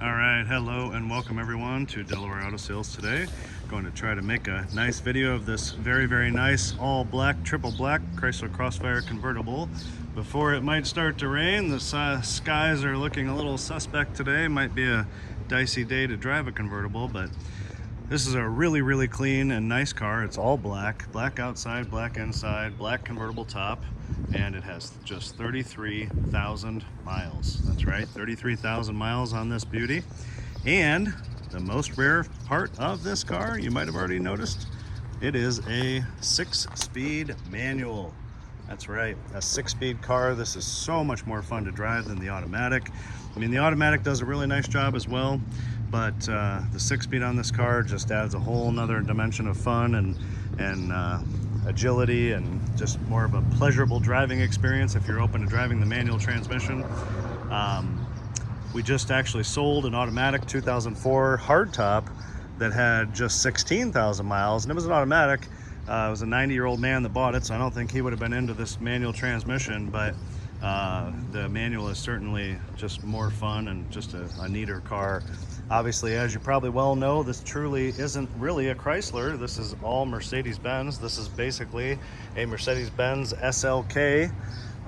All right, hello and welcome everyone to Delaware Auto Sales today. Going to try to make a nice video of this very nice all black, triple black Chrysler Crossfire convertible. Before it might start to rain, the skies are looking a little suspect today. Might be a dicey day to drive a convertible, but this is a really clean and nice car. It's all black, black outside, black inside, black convertible top, and it has just 33,000 miles. That's right, 33,000 miles on this beauty. And the most rare part of this car, you might have already noticed, it is a 6-speed manual. That's right, a 6-speed car. This is so much more fun to drive than the automatic. I mean, the automatic does a really nice job as well, but the 6-speed on this car just adds a whole nother dimension of fun and agility, and just more of a pleasurable driving experience if you're open to driving the manual transmission. We just actually sold an automatic 2004 hardtop that had just 16,000 miles, and it was an automatic. It was a 90-year-old man that bought it, so I don't think he would have been into this manual transmission, but the manual is certainly just more fun and just a neater car. Obviously, as you probably well know, this truly isn't really a Chrysler. This is all Mercedes-Benz. This is basically a Mercedes-Benz SLK.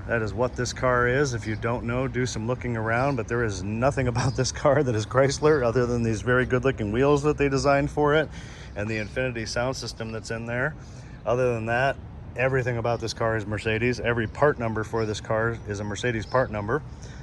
That is what this car is. If you don't know, do some looking around, but there is nothing about this car that is Chrysler other than these very good-looking wheels that they designed for it and the Infinity sound system that's in there. Other than that, everything about this car is Mercedes. Every part number for this car is a Mercedes part number.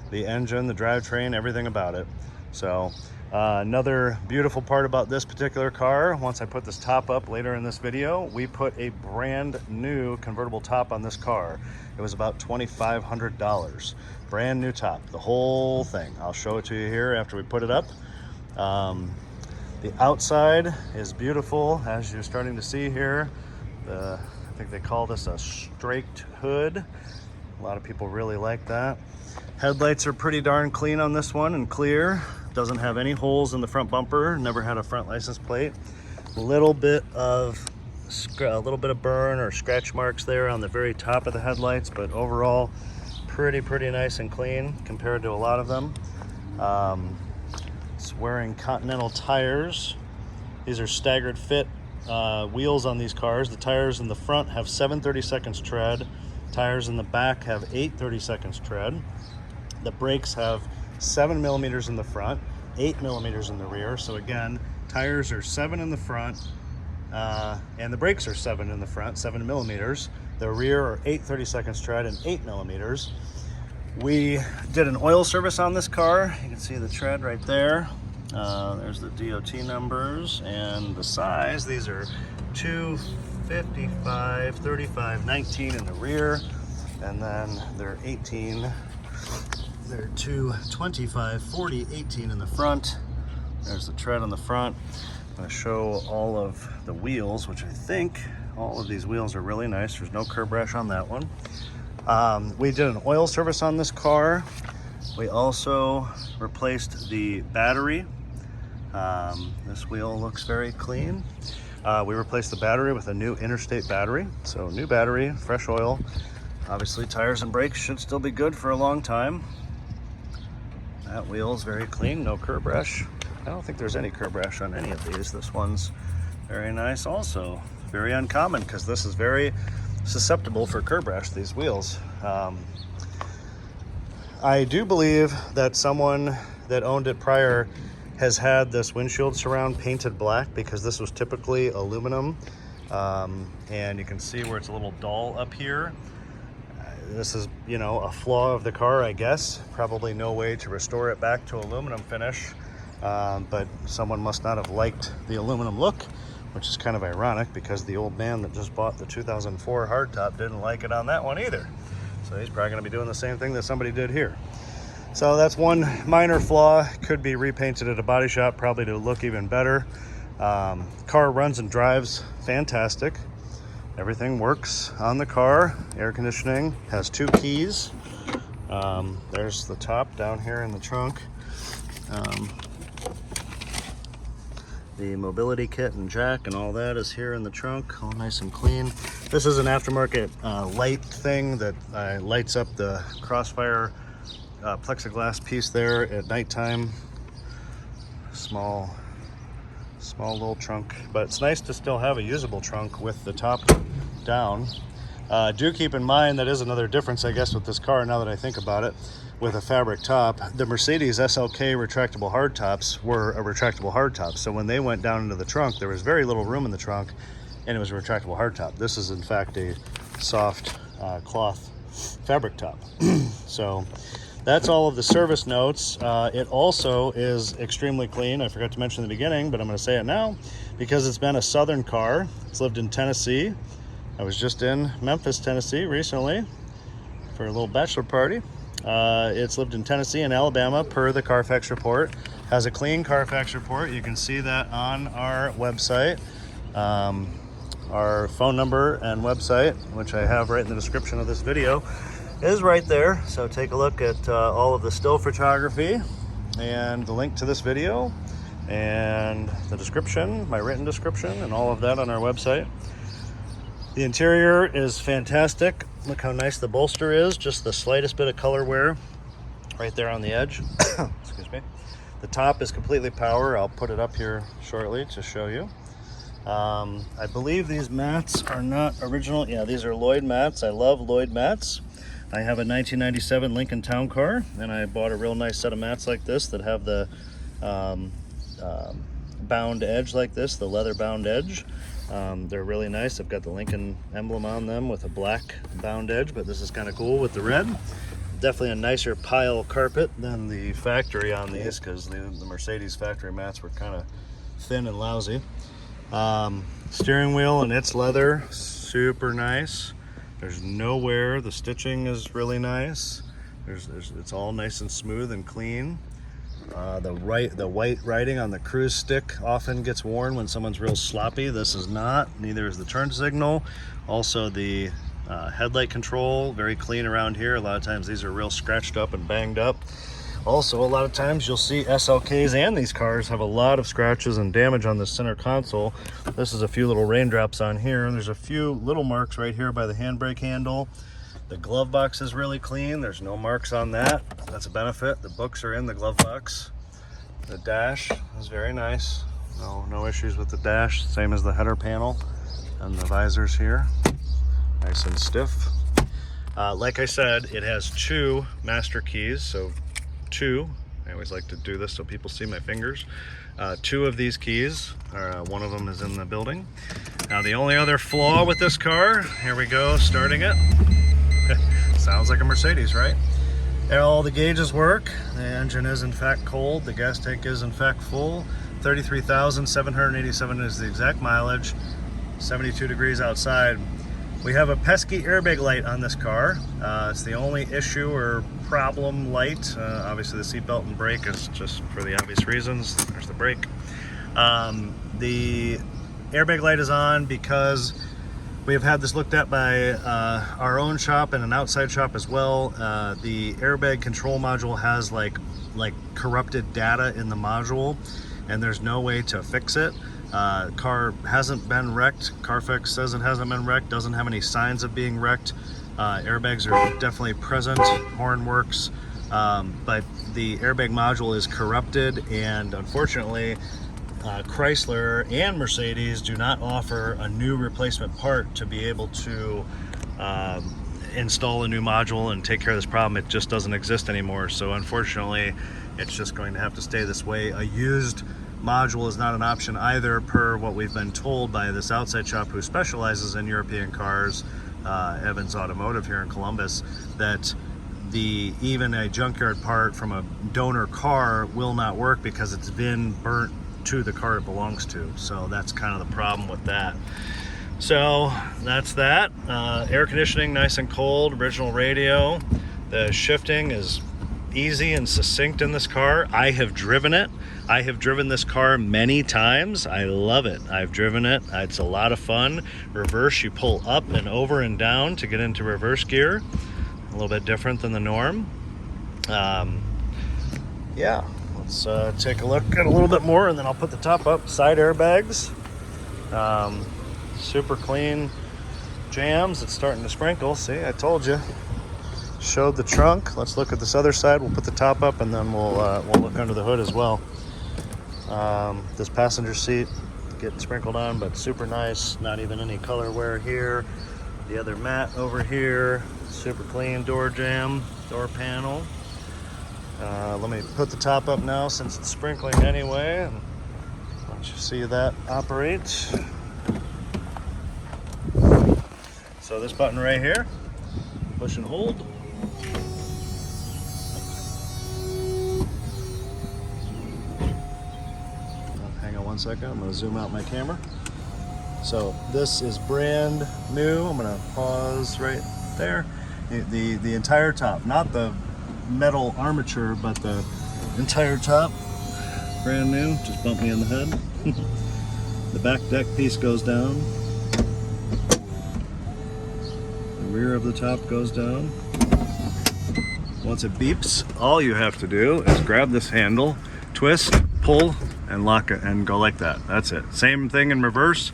The engine, the drivetrain, everything about it. So another beautiful part about this particular car, once I put this top up later in this video, we put a brand new convertible top on this car. It was about $2,500. Brand new top, the whole thing. I'll show it to you here after we put it up. The outside is beautiful, as you're starting to see here. I think they call this a straked hood. A lot of people really like that. Headlights are pretty darn clean on this one and clear. Doesn't have any holes in the front bumper. Never had a front license plate. A little bit of burn or scratch marks there on the very top of the headlights, but overall pretty nice and clean compared to a lot of them. It's wearing Continental tires. These are staggered fit wheels on these cars. The tires in the front have 7/32 tread. Tires in the back have 8/32 tread. The brakes have 7 millimeters in the front, 8 millimeters in the rear. So again, tires are 7 in the front, and the brakes are 7 in the front, 7 millimeters. The rear are 8/32 tread and 8 millimeters. We did an oil service on this car. You can see the tread right there. There's the DOT numbers and the size. These are 255, 35, 19 in the rear, and then they're 18. They're 225, 40, 18 in the front. There's the tread on the front. I'm going to show all of the wheels, which I think all of these wheels are really nice. There's no curb rash on that one. We did an oil service on this car. We also replaced the battery. This wheel looks very clean. We replaced the battery with a new interstate battery. So new battery, fresh oil. Obviously tires and brakes should still be good for a long time. That wheel is very clean, no curb rash. I don't think there's any curb rash on any of these. This one's very nice also. Very uncommon because this is very susceptible for curb rash, these wheels. I do believe that someone that owned it prior has had this windshield surround painted black, because this was typically aluminum. And you can see where it's a little dull up here. This is, you know, a flaw of the car, I guess. Probably no way to restore it back to aluminum finish, but someone must not have liked the aluminum look, which is kind of ironic because the old man that just bought the 2004 hardtop didn't like it on that one either. So he's probably going to be doing the same thing that somebody did here. So that's one minor flaw. Could be repainted at a body shop probably to look even better. Car runs and drives fantastic. Everything works on the car. Air conditioning has 2 keys. There's the top down here in the trunk. The mobility kit and jack and all that is here in the trunk, all nice and clean. This is an aftermarket light thing that lights up the Crossfire plexiglass piece there at nighttime. small little trunk, but it's nice to still have a usable trunk with the top down. Do keep in mind that is another difference, I guess, with this car, now that I think about it, with a fabric top. The Mercedes SLK retractable hardtops were a retractable hardtop, so when they went down into the trunk, there was very little room in the trunk, and it was a retractable hardtop. This is in fact a soft cloth fabric top. So that's all of the service notes. It also is extremely clean. I forgot to mention in the beginning, but I'm going to say it now because it's been a southern car. It's lived in Tennessee. I was just in Memphis, Tennessee recently for a little bachelor party. It's lived in Tennessee and Alabama per the Carfax report. Has a clean Carfax report. You can see that on our website. Our phone number and website, which I have right in the description of this video, is right there. So take a look at all of the still photography and the link to this video and the description, my written description, and all of that on our website. The interior is fantastic. Look how nice the bolster is, just the slightest bit of color wear right there on the edge. Excuse me. The top is completely power. I'll put it up here shortly to show you. I believe these mats are not original. Yeah, these are Lloyd mats. I love Lloyd mats. I have a 1997 Lincoln Town Car, and I bought a real nice set of mats like this that have the bound edge like this, the leather bound edge. They're really nice. I've got the Lincoln emblem on them with a black bound edge, but this is kind of cool with the red. Definitely a nicer pile carpet than the factory on these, because the Mercedes factory mats were kind of thin and lousy. Steering wheel and its leather, super nice. There's no wear. The stitching is really nice. It's all nice and smooth and clean. The white writing on the cruise stick often gets worn when someone's real sloppy. This is not. Neither is the turn signal. Also the headlight control, very clean around here. A lot of times these are real scratched up and banged up. Also, a lot of times you'll see SLKs and these cars have a lot of scratches and damage on the center console. This is a few little raindrops on here. There's a few little marks right here by the handbrake handle. The glove box is really clean. There's no marks on that. That's a benefit. The books are in the glove box. The dash is very nice. No issues with the dash. Same as the header panel and the visors here. Nice and stiff. Like I said, it has 2 master keys, so 2. I always like to do this so people see my fingers. 2 of these keys, one of them is in the building. Now the only other flaw with this car, here we go, starting it. Sounds like a Mercedes, right? All the gauges work. The engine is in fact cold. The gas tank is in fact full. 33,787 is the exact mileage. 72 degrees outside. We have a pesky airbag light on this car. It's the only issue or problem light. Obviously the seatbelt and brake is just for the obvious reasons. There's the brake. The airbag light is on because we have had this looked at by our own shop and an outside shop as well. The airbag control module has like corrupted data in the module, and there's no way to fix it. Car hasn't been wrecked. Carfax says it hasn't been wrecked, doesn't have any signs of being wrecked. Airbags are definitely present, horn works, but the airbag module is corrupted, and unfortunately Chrysler and Mercedes do not offer a new replacement part to be able to install a new module and take care of this problem. It just doesn't exist anymore, so unfortunately it's just going to have to stay this way. A used module is not an option either, per what we've been told by this outside shop who specializes in European cars, Evans Automotive here in Columbus, that even a junkyard part from a donor car will not work because it's been burnt to the car it belongs to. So that's kind of the problem with that. So that's that. Air conditioning nice and cold, original radio. The shifting is easy and succinct in this car. I have driven it. I have driven this car many times. I love it. I've driven it. It's a lot of fun. Reverse, you pull up and over and down to get into reverse gear. A little bit different than the norm. Yeah, let's take a look at a little bit more and then I'll put the top up. Side airbags. Super clean jams. It's starting to sprinkle. See, I told you. Showed the trunk. Let's look at this other side. We'll put the top up and then we'll look under the hood as well. This passenger seat getting sprinkled on, but super nice. Not even any color wear here. The other mat over here, super clean. Door jamb, door panel. Let me put the top up now since it's sprinkling anyway, and let you see that operate. So this button right here, push and hold. Hang on one second, I'm going to zoom out my camera. So this is brand new. I'm going to pause right there. The entire top, not the metal armature, but the entire top, brand new. Just bumped me in the head. The back deck piece goes down. The rear of the top goes down. Once it beeps, all you have to do is grab this handle, twist, pull, and lock it, and go like that. That's it. Same thing in reverse.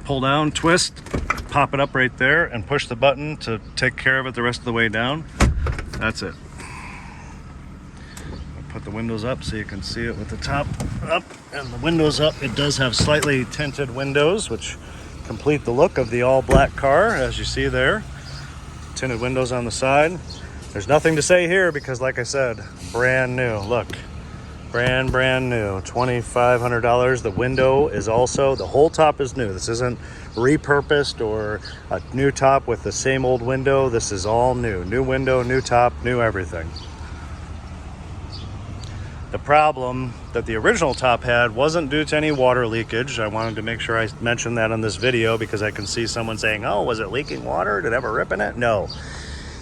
Pull down, twist, pop it up right there, and push the button to take care of it the rest of the way down. That's it. Put the windows up so you can see it with the top up and the windows up. It does have slightly tinted windows, which complete the look of the all black car, as you see there. Tinted windows on the side. There's nothing to say here because, like I said, brand new. Look, brand new, $2,500. The window is also, the whole top is new. This isn't repurposed or a new top with the same old window. This is all new. New window, new top, new everything. The problem that the original top had wasn't due to any water leakage. I wanted to make sure I mentioned that on this video because I can see someone saying, oh, was it leaking water? Did it ever rip in it? No.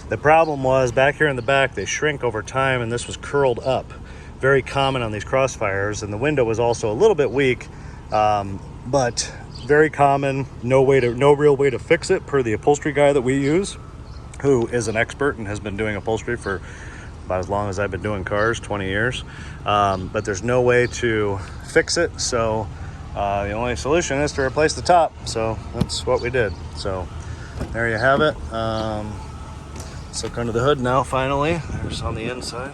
The problem was back here in the back, they shrink over time, and this was curled up. Very common on these Crossfires, and the window was also a little bit weak, but very common. No real way to fix it per the upholstery guy that we use, who is an expert and has been doing upholstery for about as long as I've been doing cars, 20 years. But there's no way to fix it, so the only solution is to replace the top. So that's what we did. So there you have it. Let's look under the hood now, finally. There's on the inside.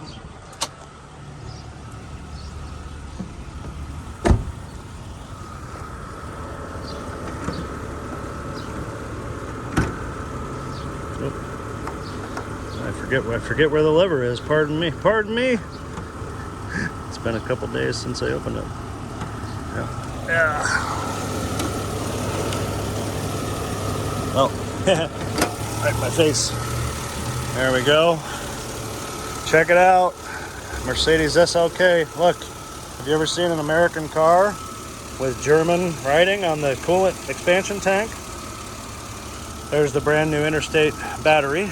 I forget where the lever is. Pardon me. It's been a couple days since I opened it. Yeah. Oh, right in my face. There we go. Check it out. Mercedes SLK. Look, have you ever seen an American car with German writing on the coolant expansion tank? There's the brand new Interstate battery.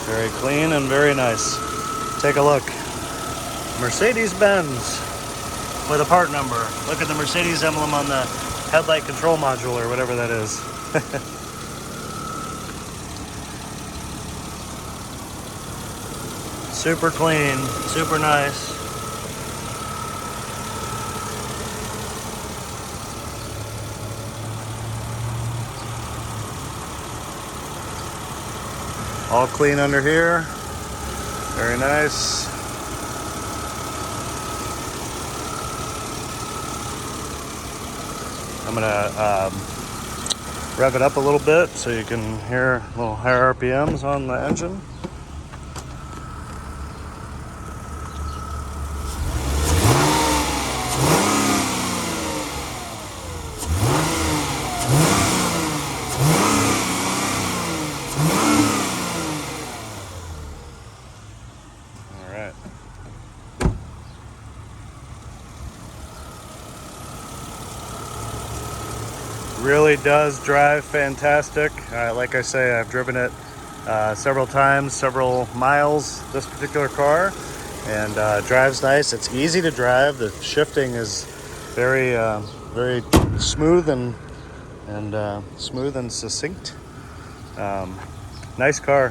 Very clean and very nice. Take a look. Mercedes-Benz with a part number. Look at the Mercedes emblem on the headlight control module or whatever that is. Super clean, super nice. All clean under here. Very nice. I'm gonna rev it up a little bit so you can hear a little higher RPMs on the engine. Really does drive fantastic. Like I say, I've driven it several times, several miles, this particular car, and drives nice. It's easy to drive. The shifting is very smooth and smooth and succinct. Nice car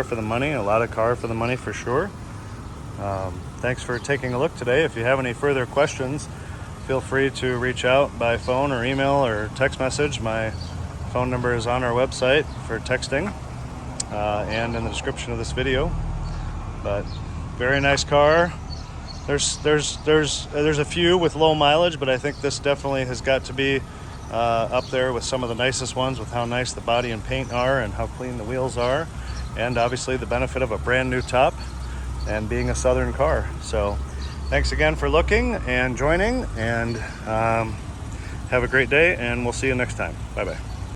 for the money. A lot of car for the money for sure. Thanks for taking a look today. If you have any further questions, feel free to reach out by phone or email or text message. My phone number is on our website for texting and in the description of this video. But very nice car. There's a few with low mileage, but I think this definitely has got to be up there with some of the nicest ones, with how nice the body and paint are and how clean the wheels are, and obviously the benefit of a brand new top and being a Southern car. So thanks again for looking and joining, and have a great day, and we'll see you next time. Bye bye.